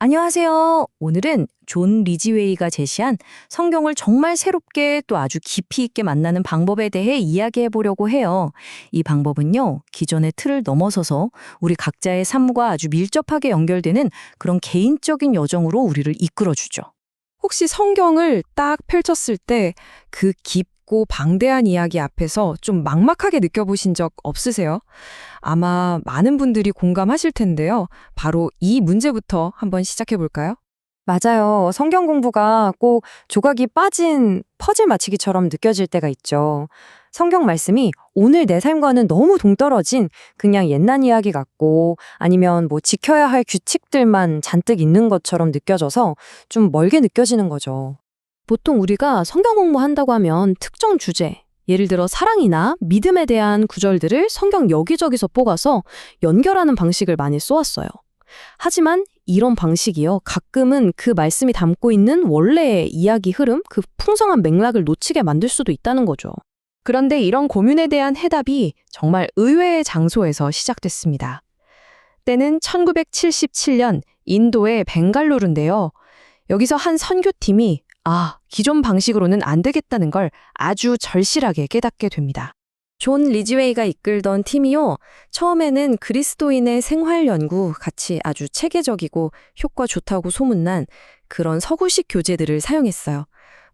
안녕하세요. 오늘은 존 리지웨이가 제시한 성경을 정말 새롭게 또 아주 깊이 있게 만나는 방법에 대해 이야기해 보려고 해요. 이 방법은요, 기존의 틀을 넘어서서 우리 각자의 삶과 아주 밀접하게 연결되는 그런 개인적인 여정으로 우리를 이끌어주죠. 혹시 성경을 딱 펼쳤을 때 그 깊고 방대한 이야기 앞에서 좀 막막하게 느껴보신 적 없으세요? 아마 많은 분들이 공감하실 텐데요. 바로 이 문제부터 한번 시작해 볼까요? 맞아요. 성경 공부가 꼭 조각이 빠진 퍼즐 맞추기처럼 느껴질 때가 있죠. 성경 말씀이 오늘 내 삶과는 너무 동떨어진 그냥 옛날 이야기 같고 아니면 뭐 지켜야 할 규칙들만 잔뜩 있는 것처럼 느껴져서 좀 멀게 느껴지는 거죠. 보통 우리가 성경 공부한다고 하면 특정 주제, 예를 들어 사랑이나 믿음에 대한 구절들을 성경 여기저기서 뽑아서 연결하는 방식을 많이 써왔어요. 하지만 이런 방식이요, 가끔은 그 말씀이 담고 있는 원래의 이야기 흐름, 그 풍성한 맥락을 놓치게 만들 수도 있다는 거죠. 그런데 이런 고민에 대한 해답이 정말 의외의 장소에서 시작됐습니다. 때는 1977년 인도의 벵갈루루인데요. 여기서 한 선교팀이 기존 방식으로는 안 되겠다는 걸 아주 절실하게 깨닫게 됩니다. 존 리지웨이가 이끌던 팀이요, 처음에는 그리스도인의 생활 연구 같이 아주 체계적이고 효과 좋다고 소문난 그런 서구식 교재들을 사용했어요.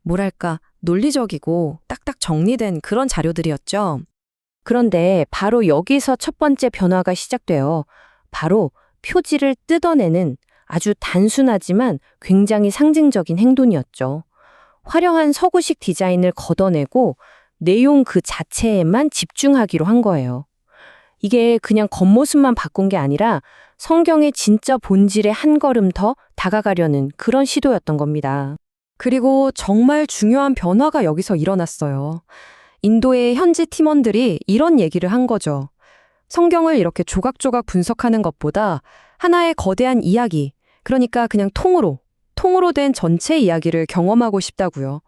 뭐랄까, 논리적이고 딱딱 정리된 그런 자료들이었죠. 그런데 바로 여기서 첫 번째 변화가 시작돼요. 바로 표지를 뜯어내는 아주 단순하지만 굉장히 상징적인 행동이었죠. 화려한 서구식 디자인을 걷어내고 내용 그 자체에만 집중하기로 한 거예요. 이게 그냥 겉모습만 바꾼 게 아니라 성경의 진짜 본질에 한 걸음 더 다가가려는 그런 시도였던 겁니다. 그리고 정말 중요한 변화가 여기서 일어났어요. 인도의 현지 팀원들이 이런 얘기를 한 거죠. 성경을 이렇게 조각조각 분석하는 것보다 하나의 거대한 이야기, 그러니까 그냥 통으로 된 전체 이야기를 경험하고 싶다고요.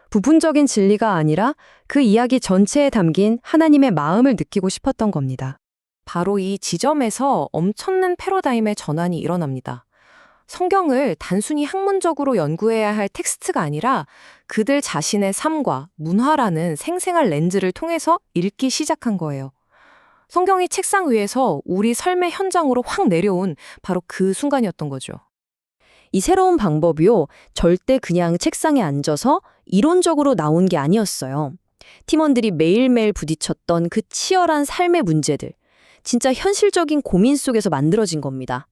부분적인 진리가 아니라 그 이야기 전체에 담긴 하나님의 마음을 느끼고 싶었던 겁니다. 바로 이 지점에서 엄청난 패러다임의 전환이 일어납니다. 성경을 단순히 학문적으로 연구해야 할 텍스트가 아니라 그들 자신의 삶과 문화라는 생생한 렌즈를 통해서 읽기 시작한 거예요. 성경이 책상 위에서 우리 삶의 현장으로 확 내려온 바로 그 순간이었던 거죠. 이 새로운 방법이요, 절대 그냥 책상에 앉아서 이론적으로 나온 게 아니었어요. 팀원들이 매일매일 부딪혔던 그 치열한 삶의 문제들, 진짜 현실적인 고민 속에서 만들어진 겁니다.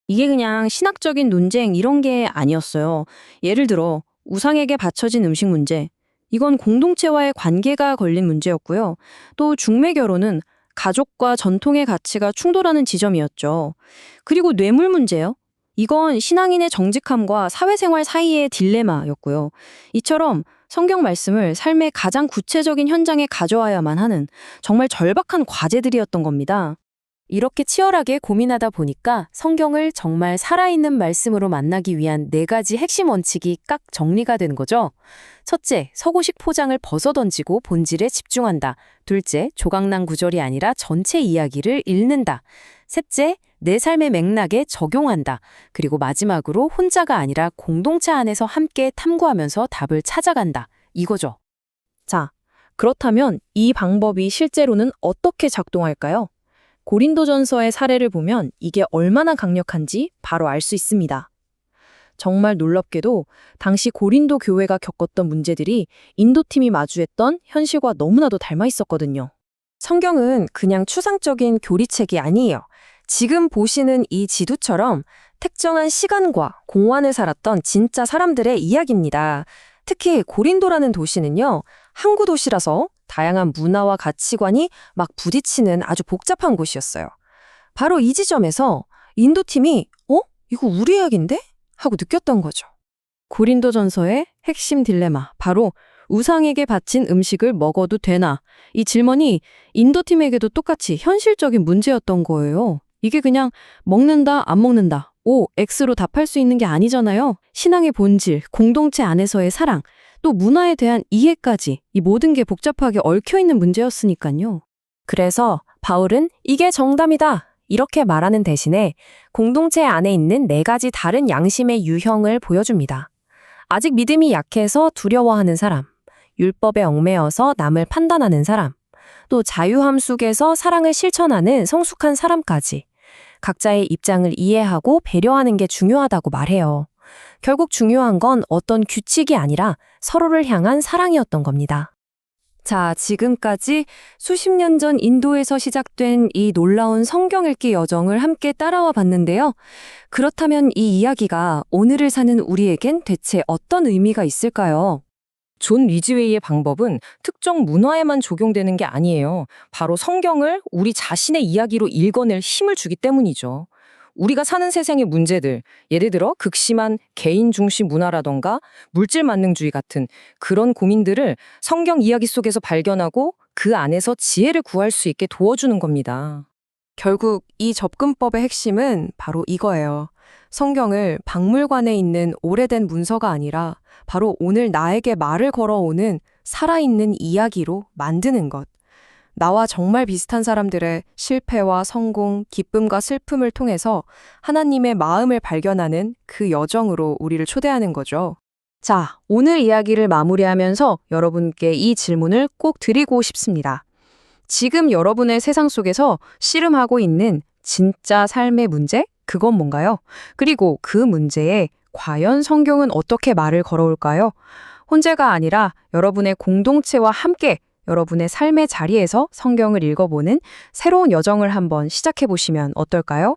이게 그냥 신학적인 논쟁 이런 게 아니었어요. 예를 들어 우상에게 바쳐진 음식 문제, 이건 공동체와의 관계가 걸린 문제였고요. 또 중매 결혼은 가족과 전통의 가치가 충돌하는 지점이었죠. 그리고 뇌물 문제요. 이건 신앙인의 정직함과 사회생활 사이의 딜레마였고요. 이처럼 성경 말씀을 삶의 가장 구체적인 현장에 가져와야만 하는 정말 절박한 과제들이었던 겁니다. 이렇게 치열하게 고민하다 보니까 성경을 정말 살아있는 말씀으로 만나기 위한 4가지 핵심 원칙이 깍 정리가 된 거죠. 첫째, 서구식 포장을 벗어던지고 본질에 집중한다. 둘째, 조각난 구절이 아니라 전체 이야기를 읽는다. 셋째, 내 삶의 맥락에 적용한다. 그리고 마지막으로 혼자가 아니라 공동체 안에서 함께 탐구하면서 답을 찾아간다. 이거죠. 자, 그렇다면 이 방법이 실제로는 어떻게 작동할까요? 고린도전서의 사례를 보면 이게 얼마나 강력한지 바로 알 수 있습니다. 정말 놀랍게도 당시 고린도 교회가 겪었던 문제들이 인도팀이 마주했던 현실과 너무나도 닮아 있었거든요. 성경은 그냥 추상적인 교리책이 아니에요. 지금 보시는 이 지도처럼 특정한 시간과 공간을 살았던 진짜 사람들의 이야기입니다. 특히 고린도라는 도시는요, 항구 도시라서 다양한 문화와 가치관이 막 부딪히는 아주 복잡한 곳이었어요. 바로 이 지점에서 인도팀이 이거 우리 이야기인데? 하고 느꼈던 거죠. 고린도전서의 핵심 딜레마, 바로 우상에게 바친 음식을 먹어도 되나? 이 질문이 인도팀에게도 똑같이 현실적인 문제였던 거예요. 이게 그냥 먹는다, 안 먹는다, X로 답할 수 있는 게 아니잖아요. 신앙의 본질, 공동체 안에서의 사랑, 또 문화에 대한 이해까지 이 모든 게 복잡하게 얽혀있는 문제였으니까요. 그래서 바울은 이게 정답이다, 이렇게 말하는 대신에 공동체 안에 있는 4가지 다른 양심의 유형을 보여줍니다. 아직 믿음이 약해서 두려워하는 사람, 율법에 얽매여서 남을 판단하는 사람, 또 자유함 속에서 사랑을 실천하는 성숙한 사람까지 각자의 입장을 이해하고 배려하는 게 중요하다고 말해요. 결국 중요한 건 어떤 규칙이 아니라 서로를 향한 사랑이었던 겁니다. 자, 지금까지 수십 년 전 인도에서 시작된 이 놀라운 성경 읽기 여정을 함께 따라와 봤는데요. 그렇다면 이 이야기가 오늘을 사는 우리에겐 대체 어떤 의미가 있을까요? 존 리지웨이의 방법은 특정 문화에만 적용되는 게 아니에요. 바로 성경을 우리 자신의 이야기로 읽어낼 힘을 주기 때문이죠. 우리가 사는 세상의 문제들, 예를 들어 극심한 개인 중심 문화라던가 물질 만능주의 같은 그런 고민들을 성경 이야기 속에서 발견하고 그 안에서 지혜를 구할 수 있게 도와주는 겁니다. 결국 이 접근법의 핵심은 바로 이거예요. 성경을 박물관에 있는 오래된 문서가 아니라 바로 오늘 나에게 말을 걸어오는 살아있는 이야기로 만드는 것. 나와 정말 비슷한 사람들의 실패와 성공, 기쁨과 슬픔을 통해서 하나님의 마음을 발견하는 그 여정으로 우리를 초대하는 거죠. 자, 오늘 이야기를 마무리하면서 여러분께 이 질문을 꼭 드리고 싶습니다. 지금 여러분의 세상 속에서 씨름하고 있는 진짜 삶의 문제? 그건 뭔가요? 그리고 그 문제에 과연 성경은 어떻게 말을 걸어올까요? 혼자가 아니라 여러분의 공동체와 함께 여러분의 삶의 자리에서 성경을 읽어보는 새로운 여정을 한번 시작해 보시면 어떨까요?